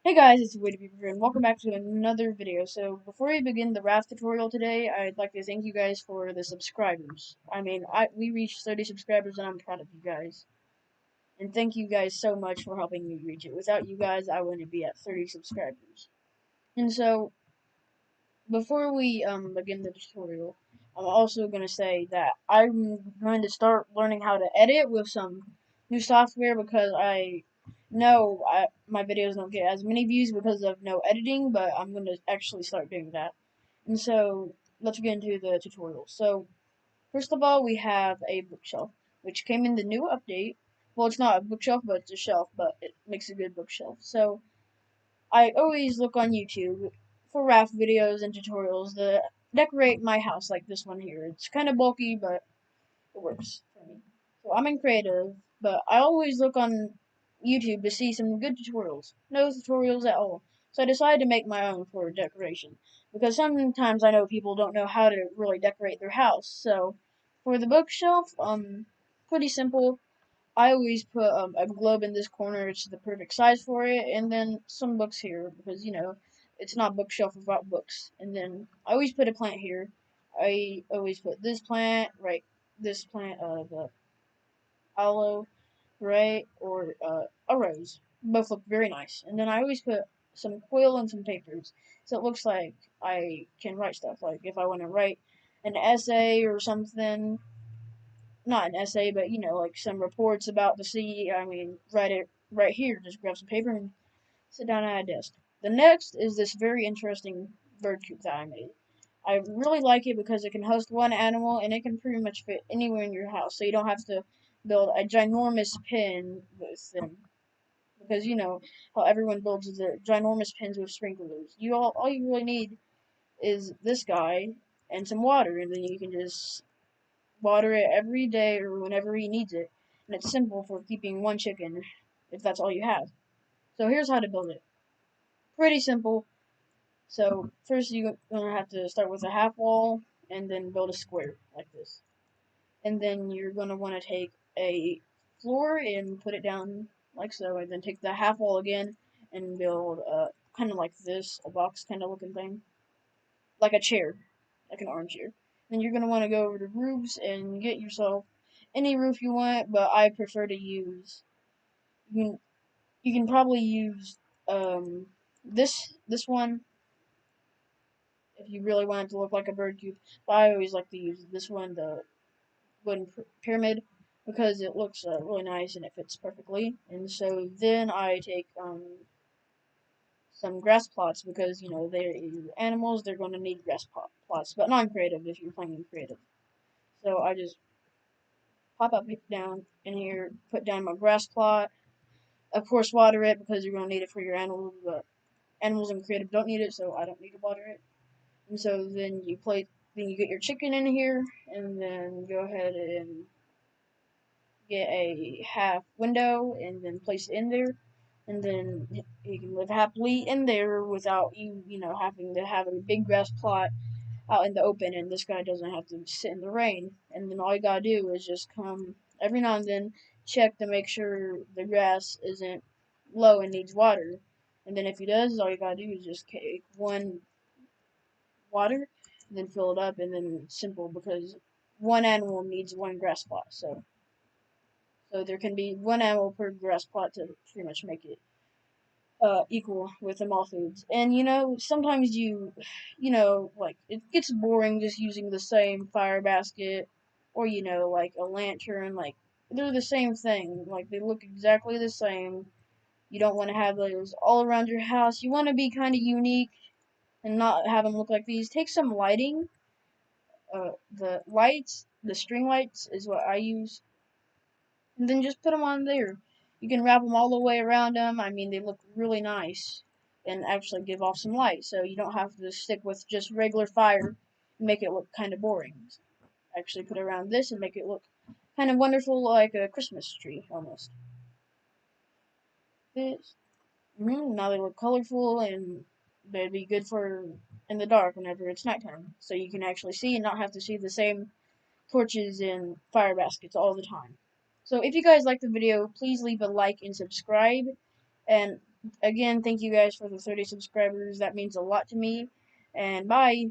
Hey guys, it's Beaver and welcome back to another video. So before we begin the Raft tutorial today, I'd like to thank you guys for the subscribers. We reached 30 subscribers and I'm proud of you guys. And thank you guys so much for helping me reach it. Without you guys, I wouldn't be at 30 subscribers. And so before we begin the tutorial, I'm also going to say that I'm going to start learning how to edit with some new software because my videos don't get as many views because of no editing, but I'm going to actually start doing that. And so let's get into the tutorial. So first of all, we have a bookshelf, which came in the new update. Well, it's not a bookshelf, but it's a shelf, but it makes a good bookshelf. So I always look on YouTube for raft videos and tutorials to decorate my house like this one here. It's kind of bulky, but it works for me. So I'm in creative, but I always look on YouTube to see some good tutorials. No tutorials at all. So I decided to make my own for decoration. Because sometimes I know people don't know how to really decorate their house. So for the bookshelf, pretty simple. I always put a globe in this corner. It's the perfect size for it, and then some books here because it's not bookshelf without books. And then I always put a plant here. I always put this plant right, this plant, the aloe, right, or a rose. Both look very nice. And then I always put some quill and some papers, so it looks like I can write stuff. Like if I want to write an essay or something, not an essay, but like some reports about the sea. Write it right here. Just grab some paper and sit down at a desk. The next is this very interesting bird coop that I made. I really like it because it can host one animal and it can pretty much fit anywhere in your house, so you don't have to build a ginormous pen with them. Because you know how everyone builds the ginormous pens with sprinklers. All you really need is this guy and some water, and then you can just water it every day or whenever he needs it. And it's simple for keeping one chicken if that's all you have. So here's how to build it. Pretty simple. So first you're gonna have to start with a half wall and then build a square like this. And then you're gonna want to take a floor and put it down like so, and then take the half wall again and build kind of like this, a box kind of looking thing, like a chair, like an armchair. Then you're gonna want to go over to roofs and get yourself any roof you want, but I prefer to use you can you can probably use um this one if you really want it to look like a bird cube. But I always like to use this one, the wooden pyramid, because it looks really nice and it fits perfectly. And so then I take some grass plots because they're animals. They're going to need plots, but non-creative if you're playing creative. So I just pop up down in here, put down my grass plot. Of course, water it because you're going to need it for your animals, but animals in creative don't need it, so I don't need to water it. And so then you get your chicken in here, and then go ahead and get a half window, and then place it in there. And then you can live happily in there without having to have a big grass plot out in the open, and this guy doesn't have to sit in the rain. And then all you gotta do is just come every now and then, check to make sure the grass isn't low and needs water. And then if he does, all you gotta do is just take one water, and then fill it up, and then it's simple because one animal needs one grass plot. So there can be one animal per grass plot to pretty much make it equal with the all foods. And sometimes like it gets boring just using the same fire basket or like a lantern. Like they're the same thing. Like they look exactly the same. You don't want to have those all around your house. You want to be kind of unique and not have them look like these. Take some lighting. The string lights is what I use, and then just put them on there. You can wrap them all the way around them. They look really nice and actually give off some light, so you don't have to stick with just regular fire and make it look kind of boring. Actually, put it around this and make it look kind of wonderful, like a Christmas tree almost. This now they look colorful and they'd be good for in the dark whenever it's nighttime, so you can actually see and not have to see the same torches and fire baskets all the time. So if you guys like the video, please leave a like and subscribe. And Again, thank you guys for the 30 subscribers. That means a lot to me. And bye.